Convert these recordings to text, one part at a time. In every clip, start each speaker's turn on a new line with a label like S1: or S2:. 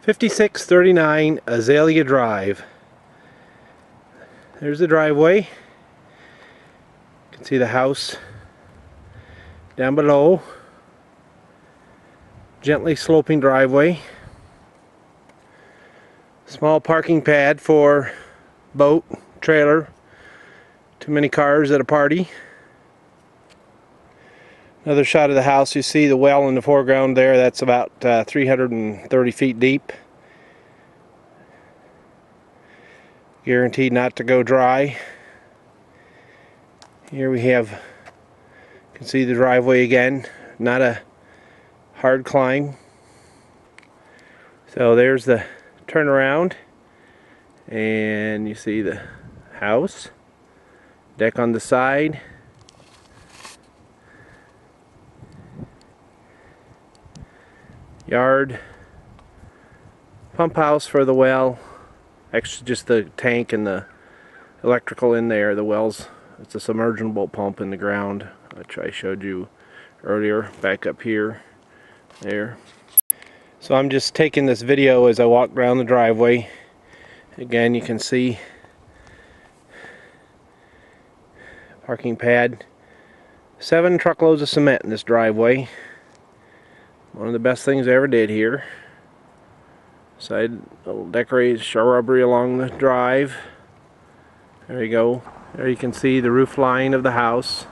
S1: 5639 Azelia Drive. There's the driveway. You can see the house down below. Gently sloping driveway. Small parking pad for boat, trailer, too many cars at a party. Another shot of the house. You see the well in the foreground there. That's about 330 feet deep. Guaranteed not to go dry. Here we have, you can see the driveway again. Not a hard climb. So there's the turnaround, and you see the house, deck on the side. Yard, pump house for the well, actually just the tank and the electrical in there. The well's, it's a submergible pump in the ground, which I showed you earlier, back up here, there. So I'm just taking this video as I walk down the driveway. Again, you can see parking pad, 7 truckloads of cement in this driveway. One of the best things I ever did here. Side little decorated shrubbery along the drive. There you go. There you can see the roof line of the house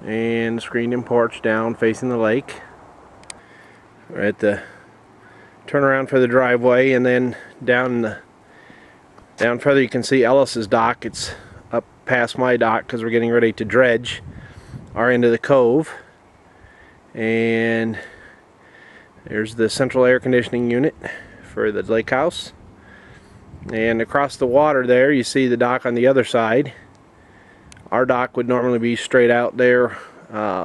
S1: and the screened-in porch down facing the lake. We're at the turnaround for the driveway, and then down further you can see Ellis's dock. It's up past my dock because we're getting ready to dredge our end of the cove. And there's the central air conditioning unit for the lake house. And across the water there you see the dock on the other side. Our dock would normally be straight out there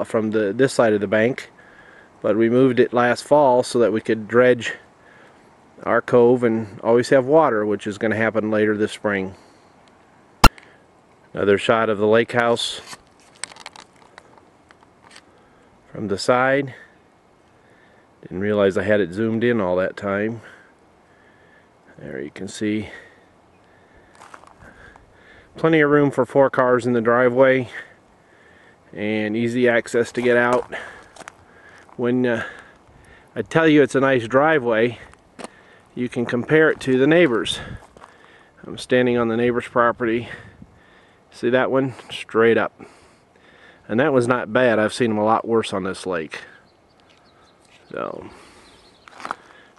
S1: from this side of the bank, but we moved it last fall so that we could dredge our cove and always have water, which is going to happen later this spring. Another shot of the lake house from the side. Didn't realize I had it zoomed in all that time. There you can see plenty of room for 4 cars in the driveway and easy access to get out. When I tell you it's a nice driveway, you can compare it to the neighbors. I'm standing on the neighbor's property. See that one? Straight up. And that was not bad. I've seen them a lot worse on this lake. So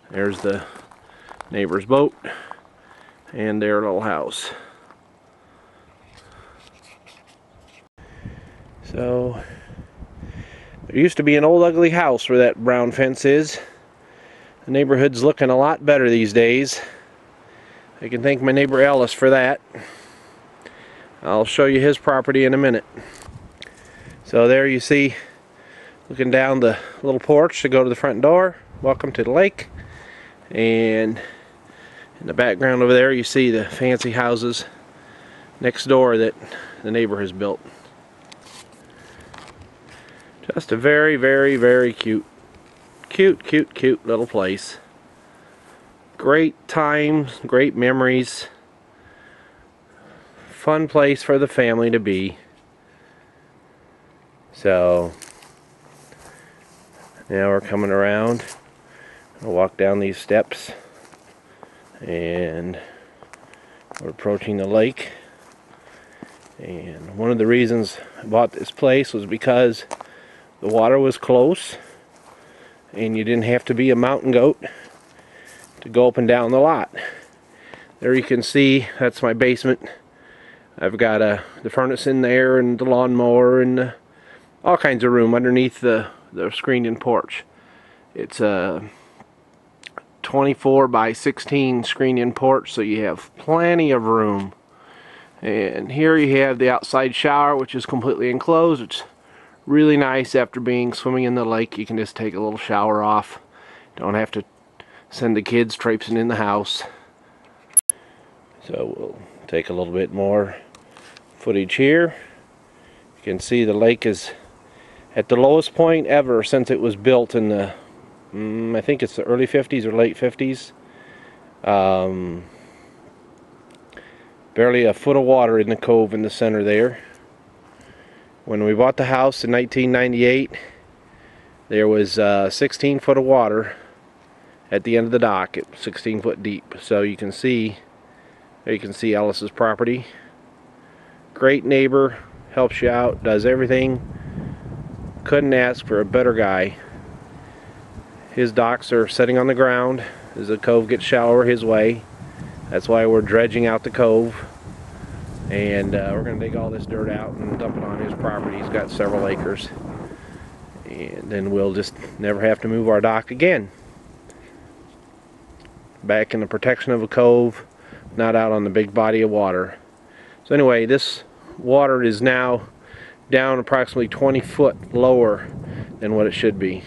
S1: there's the neighbor's boat and their little house. So there used to be an old ugly house where that brown fence is. The neighborhood's looking a lot better these days. I can thank my neighbor Ellis for that. I'll show you his property in a minute. So there you see, looking down the little porch to go to the front door. Welcome to the lake. And in the background over there you see the fancy houses next door that the neighbor has built. Just a very, very, very cute little place. Great times, great memories. Fun place for the family to be. So now we're coming around. I'll walk down these steps and we're approaching the lake. And one of the reasons I bought this place was because the water was close and you didn't have to be a mountain goat to go up and down the lot. There you can see, that's my basement. I've got the furnace in there and the lawnmower and all kinds of room underneath the screened-in porch. It's a 24 by 16 screened-in porch, so you have plenty of room. And here you have the outside shower, which is completely enclosed. It's really nice. After being swimming in the lake, you can just take a little shower off. Don't have to send the kids traipsing in the house. So we'll take a little bit more footage here. You can see the lake is at the lowest point ever since it was built in the I think it's the early 50s or late 50s. Barely a foot of water in the cove in the center there. When we bought the house in 1998, there was 16 foot of water at the end of the dock, 16 foot deep. So you can see Ellis's property. Great neighbor, helps you out, does everything. Couldn't ask for a better guy. His docks are setting on the ground as the cove gets shallower his way. That's why we're dredging out the cove, and we're going to dig all this dirt out and dump it on his property. He's got several acres, and then we'll just never have to move our dock again. Back in the protection of a cove, not out on the big body of water. So anyway, this water is now down approximately 20 foot lower than what it should be.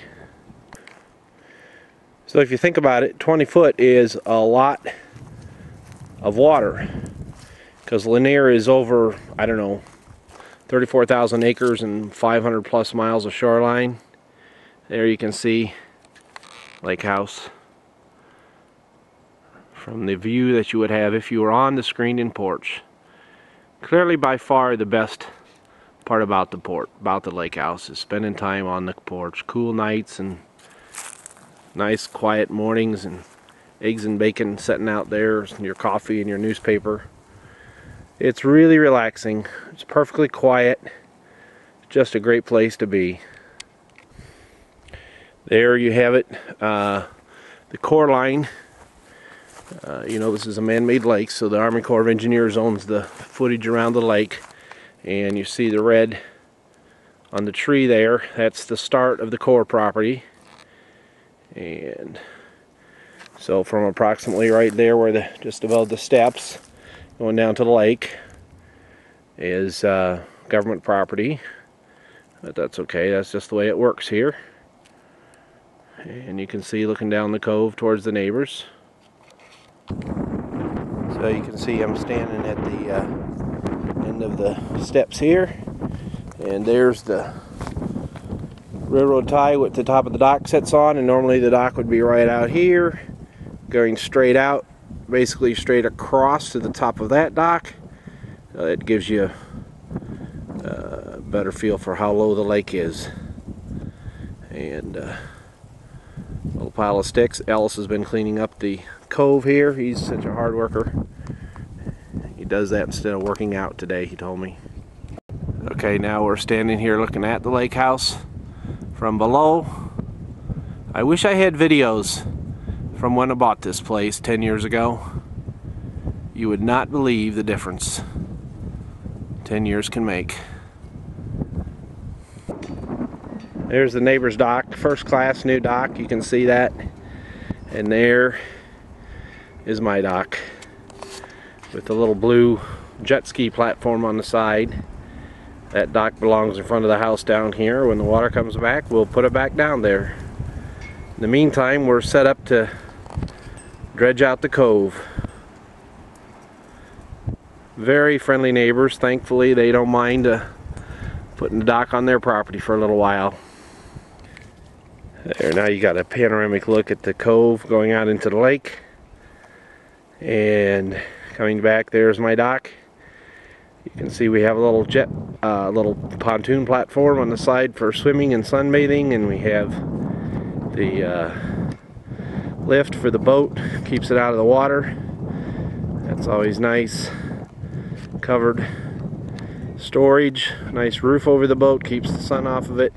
S1: So if you think about it, 20 foot is a lot of water, because Lanier is over, I don't know, 34,000 acres and 500 plus miles of shoreline. There you can see Lake House from the view that you would have if you were on the screened-in porch. Clearly by far the best part about the lake house is spending time on the porch. Cool nights and nice quiet mornings, and eggs and bacon sitting out there, and your coffee and your newspaper. It's really relaxing. It's perfectly quiet. Just a great place to be. There you have it. The core line. You know, this is a man-made lake, so the Army Corps of Engineers owns the footage around the lake. And you see the red on the tree there. That's the start of the Corps property. And so from approximately right there, where just above the steps going down to the lake, is government property. But that's okay, that's just the way it works here. And you can see, looking down the cove towards the neighbors. So you can see I'm standing at the end of the steps here, and there's the railroad tie with the top of the dock sits on, and normally the dock would be right out here, going straight out, basically straight across to the top of that dock. It gives you a better feel for how low the lake is. And little pile of sticks. Ellis has been cleaning up the cove here. He's such a hard worker. He does that instead of working out today, he told me. Okay, now we're standing here looking at the lake house from below. I wish I had videos from when I bought this place 10 years ago. You would not believe the difference 10 years can make. There's the neighbor's dock, first class new dock, you can see that. And there is my dock with the little blue jet ski platform on the side. That dock belongs in front of the house down here. When the water comes back, we'll put it back down there. In the meantime, we're set up to dredge out the cove. Very friendly neighbors. Thankfully, they don't mind putting the dock on their property for a little while. There, now you got a panoramic look at the cove going out into the lake. And coming back, there's my dock. You can see we have a little little pontoon platform on the side for swimming and sunbathing, and we have the lift for the boat, keeps it out of the water. That's always nice. Covered storage, nice roof over the boat, keeps the sun off of it,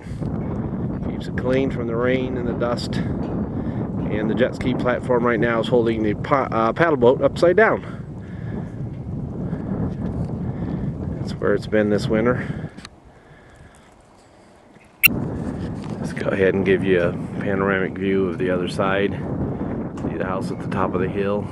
S1: keeps it clean from the rain and the dust. And the jet ski platform right now is holding the paddle boat upside down. That's where it's been this winter. Let's go ahead and give you a panoramic view of the other side. See the house at the top of the hill.